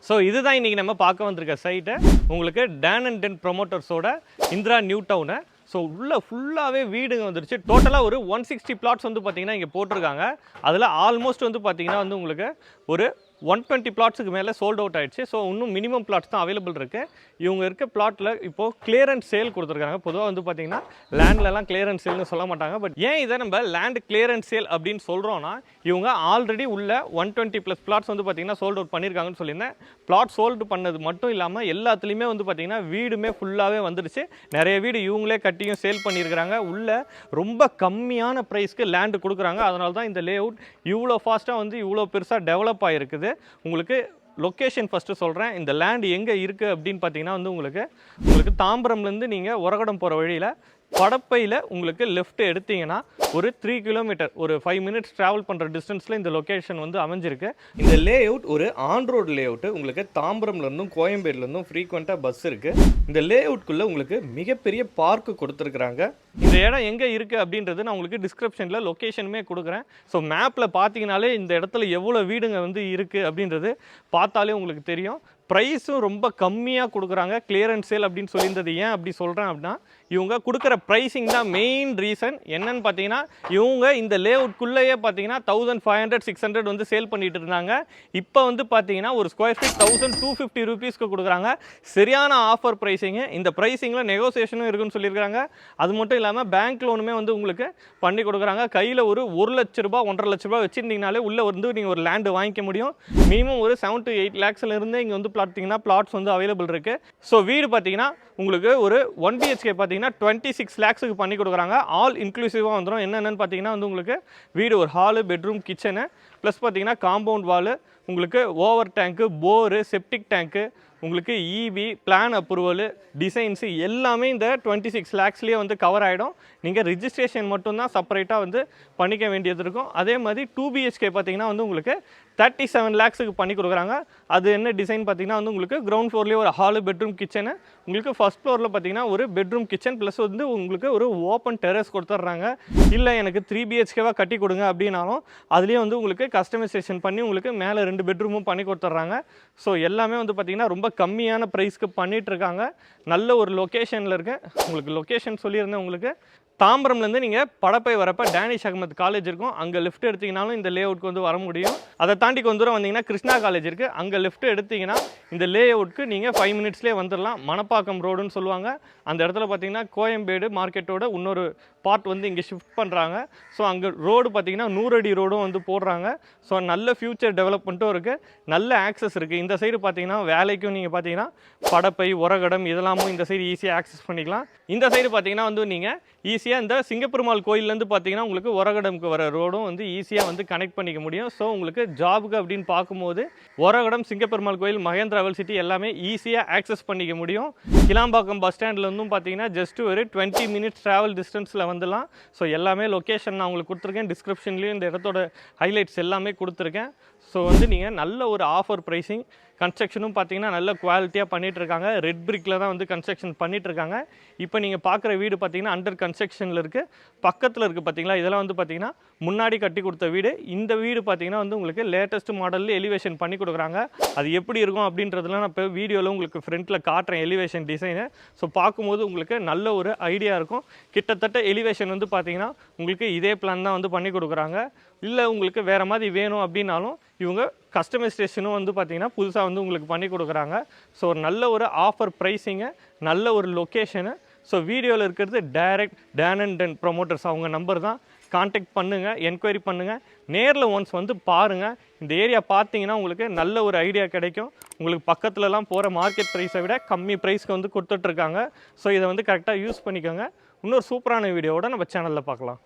So இதுதான் இன்றைக்கி நம்ம பார்க்க வந்திருக்க சைட்டை உங்களுக்கு டான் அண்ட் டென் ப்ரொமோட்டர்ஸோட இந்திரா நியூ டவுனை. ஸோ உள்ள ஃபுல்லாகவே வீடுங்க வந்துருச்சு. டோட்டலாக ஒரு 160 பிளாட்ஸ் வந்து பார்த்திங்கன்னா இங்கே போட்டிருக்காங்க. அதில் ஆல்மோஸ்ட் வந்து பார்த்திங்கன்னா வந்து உங்களுக்கு ஒரு 120 பிளாட்ஸுக்கு மேலே சோல்ட் அவுட் ஆகிடுச்சு. ஸோ இன்னும் மினிமம் பிளாட்ஸ் தான் அவைலபிள் இருக்குது. இவங்க இருக்க பிளாட்டில் இப்போது கிளியரன்ஸ் சேல் கொடுத்துருக்காங்க. பொதுவாக வந்து பார்த்திங்கன்னா லேண்ட்லலாம் கிளியரன்ஸ் சேல்னு சொல்ல மாட்டாங்க. பட் ஏன் இதை நம்ம லேண்ட் கிளியரன்ஸ் சேல் அப்படின்னு சொல்கிறோன்னா, இவங்க ஆல்ரெடி உள்ள 120+ பிளாட்ஸ் வந்து பார்த்திங்கன்னா சோல்ட் அவுட் பண்ணியிருக்காங்கன்னு சொல்லியிருந்தேன். பிளாட் சோல்டு பண்ணது மட்டும் இல்லாமல் எல்லாத்துலேயுமே வந்து பார்த்திங்கன்னா வீடுமே ஃபுல்லாகவே வந்துடுச்சு. நிறைய வீடு இவங்களே கட்டியும் சேல் பண்ணியிருக்கிறாங்க. உள்ள ரொம்ப கம்மியான ப்ரைஸ்க்கு லேண்டு கொடுக்குறாங்க. அதனால தான் இந்த லே அவுட் இவ்வளோ ஃபாஸ்ட்டாக வந்து இவ்வளோ பெருசாக டெவலப் ஆகிருக்குது. உங்களுக்கு லொக்கேஷன் ஃபஸ்ட்டு சொல்கிறேன். இந்த லேண்ட் எங்கே இருக்குது அப்படின்னு பார்த்தீங்கன்னா வந்து உங்களுக்கு தாம்பரம்லேருந்து நீங்கள் உரகடம் போகிற வழியில் படப்பையில் உங்களுக்கு லெஃப்ட் எடுத்தீங்கன்னா ஒரு 3 கிலோமீட்டர் ஒரு 5 மினிட்ஸ் ட்ராவல் பண்ணுற டிஸ்டன்ஸில் இந்த லொக்கேஷன் வந்து அமைஞ்சிருக்கு. இந்த லே அவுட் ஒரு ஆன் ரோடு லே அவுட்டு. உங்களுக்கு தாம்பரம்லேருந்தும் கோயம்பேடுலேருந்தும் ஃப்ரீக்வெண்ட்டாக பஸ் இருக்குது. இந்த லே அவுட்குள்ளே உங்களுக்கு மிகப்பெரிய பார்க்கு கொடுத்துருக்குறாங்க. இந்த இடம் எங்கே இருக்குது அப்படின்றது நான் உங்களுக்கு டிஸ்கிரிப்ஷனில் லொக்கேஷனுமே கொடுக்குறேன். ஸோ மேப்பில் பார்த்தீங்கனாலே இந்த இடத்துல எவ்வளோ வீடுங்க வந்து இருக்குது அப்படின்றது பார்த்தாலே உங்களுக்கு தெரியும். ப்ரைஸும் ரொம்ப கம்மியாக கொடுக்குறாங்க. கிளியரன்ஸ் சேல் அப்படின்னு சொல்லியிருந்தது ஏன் அப்படி சொல்கிறேன் அப்படின்னா, இவங்க கொடுக்குற ப்ரைஸிங் தான் மெயின் ரீசன். என்னன்னு பார்த்தீங்கன்னா, இவங்க இந்த லே அவுட்குள்ளேயே பார்த்தீங்கன்னா 1500 600 வந்து சேல் பண்ணிட்டு இருந்தாங்க. இப்போ வந்து பார்த்தீங்கன்னா ஒரு ஸ்கொயர் ஃபீட் 1250 ரூபீஸ்க்கு கொடுக்குறாங்க. சரியான ஆஃபர் ப்ரைஸிங்கு. இந்த ப்ரைஸிங்கில் நெகோசியேஷனும் இருக்குன்னு சொல்லியிருக்காங்க. அது மட்டும் இல்லாமல் பேங்க் லோனுமே வந்து உங்களுக்கு பண்ணி கொடுக்குறாங்க. கையில் ஒரு 1 லட்ச ரூபா 1.5 லட்ச ரூபா வச்சுருந்தீங்கனாலே உள்ளே வந்து நீங்கள் ஒரு லேண்டு வாங்கிக்க முடியும். மினிமம் ஒரு 7 to 8 லேக்ஸ்லேருந்து இங்கே வந்து பிளாட்ஸ் வந்து அவைலபிள் இருக்குது. ஸோ வீடு பார்த்தீங்கன்னா உங்களுக்கு ஒரு 1 BHK பார்த்தீங்கன்னா 26 லேக்ஸுக்கு பண்ணி கொடுக்குறாங்க. ஆல் இன்க்ளூசிவாக வந்துடும். என்னென்னு பார்த்தீங்கன்னா வந்து உங்களுக்கு வீடு ஒரு ஹாலு, பெட்ரூம், கிச்சனு ப்ளஸ் பார்த்தீங்கன்னா காம்பவுண்ட் வாலு, உங்களுக்கு ஓவர் டேங்க்கு, போரு, செப்டிக் டேங்க்கு, உங்களுக்கு இபி, பிளான் அப்ரூவலு, டிசைன்ஸு எல்லாமே இந்த 26 லேக்ஸ்லேயே வந்து கவர் ஆகிடும். நீங்கள் ரிஜிஸ்ட்ரேஷன் மட்டும்தான் செப்பரேட்டாக வந்து பண்ணிக்க வேண்டியது இருக்கும். அதே மாதிரி 2 BHK பார்த்தீங்கன்னா வந்து உங்களுக்கு 37 லேக்ஸுக்கு பண்ணி கொடுக்குறாங்க. அது என்ன டிசைன் பார்த்தீங்கன்னா வந்து உங்களுக்கு கிரவுண்ட் ஃப்ளோர்லேயே ஒரு ஹாலு, பெட்ரூம், கிச்சனு, உங்களுக்கு ஃபஸ்ட் ஃப்ளோரில் பார்த்தீங்கன்னா ஒரு பெட்ரூம், கிச்சன் ப்ளஸ் வந்து உங்களுக்கு ஒரு ஓப்பன் டெரஸ் கொடுத்துட்றாங்க. இல்லை எனக்கு 3 BHKவாக கட்டி கொடுங்க அப்படின்னாலும் அதுலேயே வந்து உங்களுக்கு கஸ்டமைசேஷன் பண்ணி உங்களுக்கு மேலே 2 பெட்ரூமும் பண்ணி கொடுத்துட்றாங்க. ஸோ எல்லாமே வந்து பார்த்திங்கன்னா ரொம்ப கம்மியான ப்ரைஸ்க்கு பண்ணிகிட்ருக்காங்க. நல்ல ஒரு லொக்கேஷனில் இருக்குது. உங்களுக்கு லொக்கேஷன் சொல்லியிருந்தேன். உங்களுக்கு தாம்பரம்லேருந்து நீங்கள் படப்பை வரப்போ டேனிஷ் அகமது காலேஜ் இருக்கும். அங்கே லெஃப்ட் எடுத்திங்கனாலும் இந்த லே அவுட்க்கு வந்து வர முடியும். அதை தாண்டி கொஞ்சம் தூரம் வந்தீங்கன்னா கிருஷ்ணா காலேஜ் இருக்குது. அங்கே லெஃப்ட் எடுத்திங்கன்னா இந்த லே அவுட்க்கு நீங்கள் 5 மினிட்ஸ்லேயே வந்துடலாம். மணப்பாக்கம் ரோடுன்னு சொல்லுவாங்க. அந்த இடத்துல பார்த்தீங்கன்னா கோயம்பேடு மார்க்கெட்டோட இன்னொரு பார்ட் வந்து இங்கே ஷிஃப்ட் பண்ணுறாங்க. ஸோ அங்கே ரோடு பார்த்தீங்கன்னா 100 அடி ரோடும் வந்து போடுறாங்க. ஸோ நல்ல ஃப்யூச்சர் டெவலப்மெண்ட்டும் இருக்குது. நல்ல ஆக்சஸ் இருக்குது. இந்த சைடு பார்த்தீங்கன்னா வேலைக்கும் நீங்கள் பார்த்தீங்கன்னா படப்பை, உரகடம் இதெல்லாமும் இந்த சைடு ஈஸியாக ஆக்சஸ் பண்ணிக்கலாம். இந்த சைடு பார்த்தீங்கன்னா வந்து நீங்கள் ஈஸியாக இந்த சிங்கப்பெருமாள் கோயிலேருந்து பார்த்தீங்கன்னா உங்களுக்கு உரகடம்க்கு வர ரோடும் வந்து ஈஸியாக வந்து கனெக்ட் பண்ணிக்க முடியும். ஸோ உங்களுக்கு ஜாபுக்கு அப்படின்னு பார்க்கும்போது உரகடம், சிங்கப்பெருமாள் கோயில், மகேந்திரா வெல் சிட்டி எல்லாமே ஈஸியாக ஆக்சஸ் பண்ணிக்க முடியும். கிளாம்பாக்கம் பஸ் ஸ்டாண்ட்லேருந்தும் பார்த்தீங்கன்னா ஜஸ்ட் ஒரு 20 மினிட்ஸ் ட்ராவல் டிஸ்டன்ஸில் வந்துடலாம். ஸோ எல்லாமே லொக்கேஷன் நான் உங்களுக்கு கொடுத்துருக்கேன். டிஸ்கிரிப்ஷன்லேயும் இந்த இடத்தோட ஹைலைட்ஸ் எல்லாமே கொடுத்துருக்கேன். ஸோ வந்து நீங்கள் நல்ல ஒரு ஆஃபர் ப்ரைஸிங், கன்ஸ்ட்ரக்ஷனும் பார்த்தீங்கன்னா நல்ல குவாலிட்டியாக பண்ணிகிட்ருக்காங்க. ரெட் பிரிக்கில் தான் வந்து கன்ஸ்ட்ரக்ஷன் பண்ணிகிட்ருக்காங்க. இப்போ நீங்கள் பார்க்குற வீடு பார்த்தீங்கன்னா அண்டர் கன்ஸ்ட்ரக்ஷனில் இருக்குது. பக்கத்தில் இருக்குது பார்த்தீங்களா, இதெல்லாம் வந்து பார்த்தீங்கன்னா முன்னாடி கட்டி கொடுத்த வீடு. இந்த வீடு பார்த்தீங்கன்னா வந்து உங்களுக்கு லேட்டஸ்ட் மாடலில் எலிவேஷன் பண்ணி கொடுக்குறாங்க. அது எப்படி இருக்கும் அப்படின்றதுலாம் நான் இப்போ வீடியோவில் உங்களுக்கு ஃப்ரண்ட்டில் காட்டுறேன் எலிவேஷன் டிசைனு. ஸோ பார்க்கும்போது உங்களுக்கு நல்ல ஒரு ஐடியா இருக்கும். கிட்டத்தட்ட எலிவேஷன் வந்து பார்த்தீங்கன்னா உங்களுக்கு இதே பிளான் தான் வந்து பண்ணி கொடுக்குறாங்க. இல்லை உங்களுக்கு வேறு மாதிரி வேணும் அப்படின்னாலும் இவங்க கஸ்டமைசேஷனும் வந்து பார்த்திங்கன்னா புதுசாக வந்து உங்களுக்கு பண்ணி கொடுக்குறாங்க. ஸோ ஒரு நல்ல ஒரு ஆஃபர் ப்ரைஸிங்கு, நல்ல ஒரு லொக்கேஷனு. ஸோ வீடியோவில் இருக்கிறது டைரக்ட் டான் அண்ட் டென் ப்ரொமோட்டர்ஸ் அவங்க நம்பர் தான். கான்டாக்ட் பண்ணுங்கள், என்கொயரி பண்ணுங்கள், நேரில் ஒன்ஸ் வந்து பாருங்கள். இந்த ஏரியா பார்த்தீங்கன்னா உங்களுக்கு நல்ல ஒரு ஐடியா கிடைக்கும். உங்களுக்கு பக்கத்துலலாம் போகிற மார்க்கெட் ப்ரைஸை விட கம்மி ப்ரைஸ்க்கு வந்து கொடுத்துட்ருக்காங்க. ஸோ இதை வந்து கரெக்டாக யூஸ் பண்ணிக்கோங்க. இன்னொரு சூப்பரான வீடியோவோட நம்ம சேனலில் பார்க்கலாம்.